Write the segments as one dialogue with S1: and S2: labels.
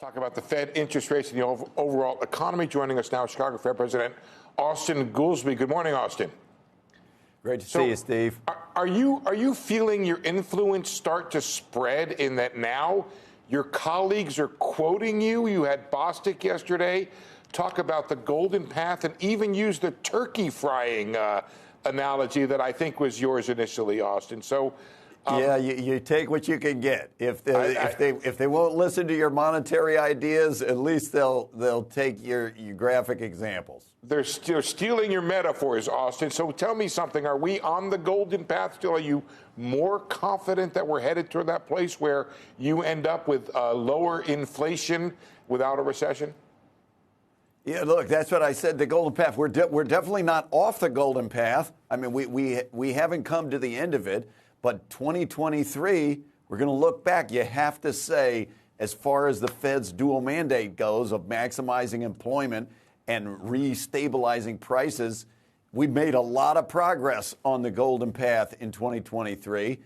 S1: Talk about the Fed interest rates and the overall economy. Joining us now, Chicago Fed President Austan Goolsbee. Good morning, Austin.
S2: Great to see you, Steve.
S1: Are you feeling your influence start to spread in that now your colleagues are quoting you? You had Bostic yesterday talk about the golden path and even use the turkey frying analogy that I think was yours initially, Austin. So.
S2: Yeah, you take what you can get. If they won't listen to your monetary ideas, at least they'll take your graphic examples.
S1: They're still stealing your metaphors, Austin. So tell me something. Are we on the golden path still? Are you more confident that we're headed toward that place where you end up with lower inflation without a recession?
S2: Yeah, look, that's what I said, the golden path. We're definitely not off the golden path. I mean, we haven't come to the end of it. But 2023, we're going to look back. You have to say, as far as the Fed's dual mandate goes of maximizing employment and restabilizing prices, we've made a lot of progress on the golden path in 2023.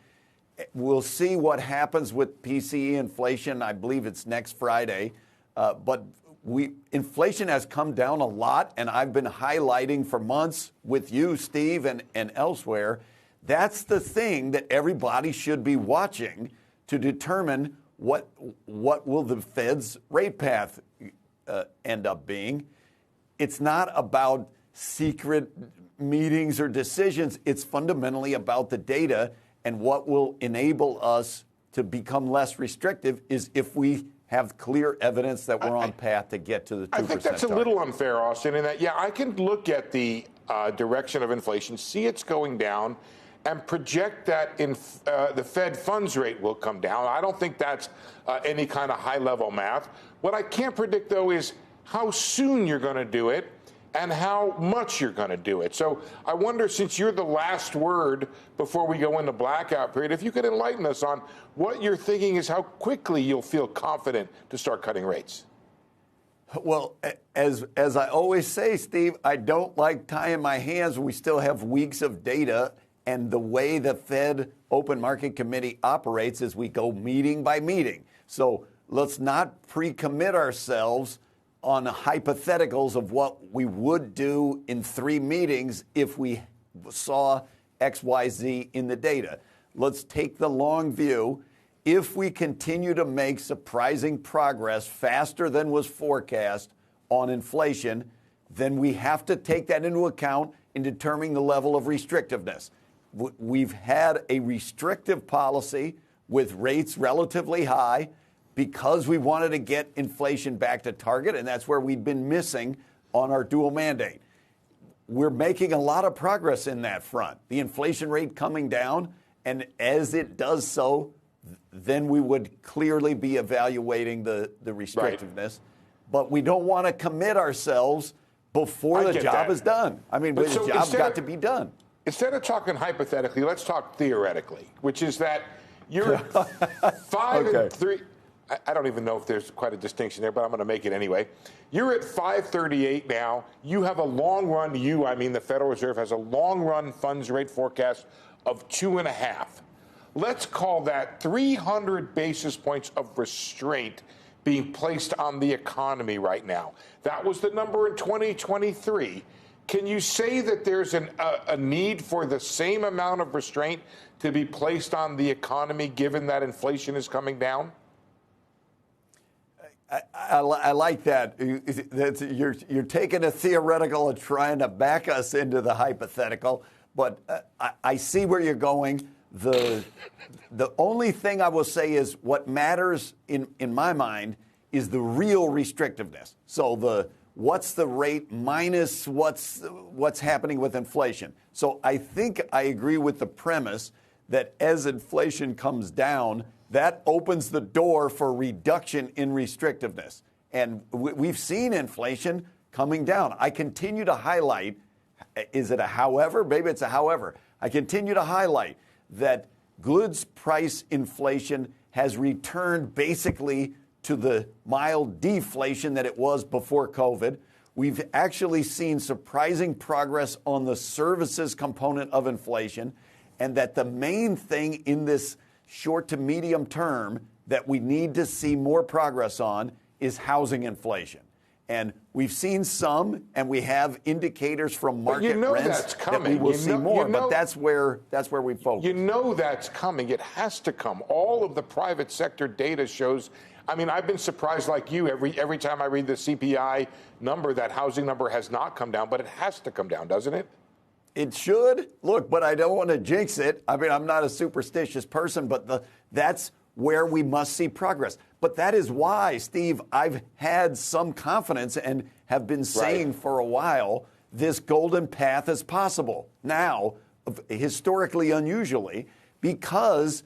S2: We'll see what happens with PCE inflation. I believe it's next Friday. But inflation has come down a lot, and I've been highlighting for months with you, Steve, and elsewhere. That's the thing that everybody should be watching to determine what will the Fed's rate path end up being. It's not about secret meetings or decisions. It's fundamentally about the data, and what will enable us to become less restrictive is if we have clear evidence that we're on path to get to the 2%
S1: I think that's
S2: target.
S1: a little unfair, Austin, in that, yeah, I can look at the direction of inflation, see it's going down, and project that the Fed funds rate will come down. I don't think that's any kind of high-level math. What I can't predict, though, is how soon you're going to do it and how much you're going to do it. So I wonder, since you're the last word before we go into blackout period, if you could enlighten us on what you're thinking is how quickly you'll feel confident to start cutting rates.
S2: Well, as I always say, Steve, I don't like tying my hands. We still have weeks of data. And the way the Fed Open Market Committee operates is we go meeting by meeting. So let's not pre-commit ourselves on hypotheticals of what we would do in 3 meetings if we saw X, Y, Z in the data. Let's take the long view. If we continue to make surprising progress faster than was forecast on inflation, then we have to take that into account in determining the level of restrictiveness. We've had a restrictive policy with rates relatively high because we wanted to get inflation back to target, and that's where we've been missing on our dual mandate. We're making a lot of progress in that front. The inflation rate coming down, and as it does so, then we would clearly be evaluating the restrictiveness. Right. But we don't want to commit ourselves before the job is done. I mean, the job's got to be done.
S1: Instead of talking hypothetically, let's talk theoretically, which is that you're 5 and 3. I don't even know if there's quite a distinction there, but I'm going to make it anyway. You're at 538 now. You have a long run. The Federal Reserve has a long run funds rate forecast of 2.5. Let's call that 300 basis points of restraint being placed on the economy right now. That was the number in 2023. Can you say that there's a need for the same amount of restraint to be placed on the economy given that inflation is coming down?
S2: I like that. You're taking a theoretical and trying to back us into the hypothetical, but I see where you're going. The only thing I will say is what matters in my mind is the real restrictiveness. So what's the rate minus what's happening with inflation. So I think I agree with the premise that as inflation comes down, that opens the door for reduction in restrictiveness. And we've seen inflation coming down. I continue to highlight, is it a however? Maybe it's a however. I continue to highlight that goods price inflation has returned basically to the mild deflation that it was before COVID. We've actually seen surprising progress on the services component of inflation, and that the main thing in this short to medium term that we need to see more progress on is housing inflation. And we've seen some, and we have indicators from market rents that we will see more. But that's where we focus.
S1: You know that's coming. It has to come. All of the private sector data shows. I mean, I've been surprised like you every time I read the CPI number, that housing number has not come down, but it has to come down, doesn't it?
S2: It should. Look, but I don't want to jinx it. I mean, I'm not a superstitious person, but that's where we must see progress. But that is why, Steve, I've had some confidence and have been saying for a while this golden path is possible now, historically unusually, because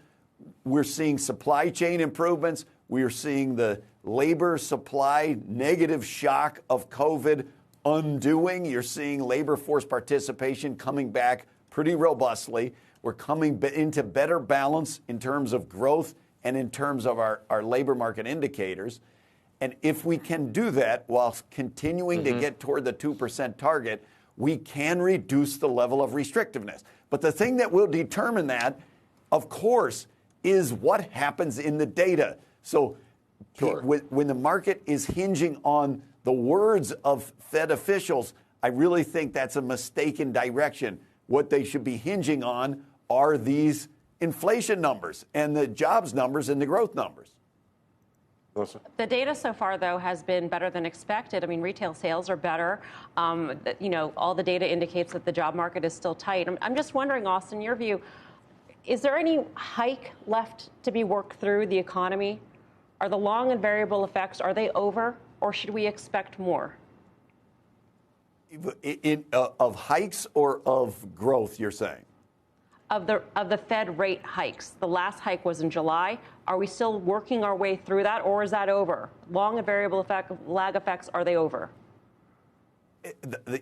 S2: we're seeing supply chain improvements. We are seeing the labor supply negative shock of COVID undoing. You're seeing labor force participation coming back pretty robustly. We're coming into better balance in terms of growth and in terms of our labor market indicators. And if we can do that while continuing to get toward the 2% target, we can reduce the level of restrictiveness. But the thing that will determine that, of course, is what happens in the data. So when the market is hinging on the words of Fed officials, I really think that's a mistaken direction. What they should be hinging on are these inflation numbers and the jobs numbers and the growth numbers.
S3: The data so far, though, has been better than expected. I mean, retail sales are better. All the data indicates that the job market is still tight. I'm just wondering, Austan, your view, is there any hike left to be worked through the economy? Are the long and variable effects, are they over, or should we expect more?
S2: Of hikes or of growth, you're saying?
S3: Of the Fed rate hikes. The last hike was in July. Are we still working our way through that, or is that over? Long and variable lag effects, are they over?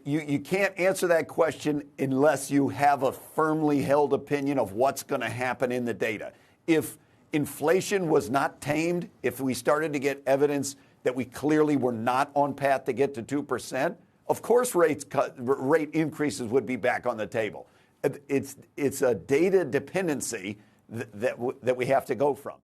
S2: You can't answer that question unless you have a firmly held opinion of what's going to happen in the data. If inflation was not tamed, if we started to get evidence that we clearly were not on path to get to 2%, of course rate increases would be back on the table. It's a data dependency that we have to go from.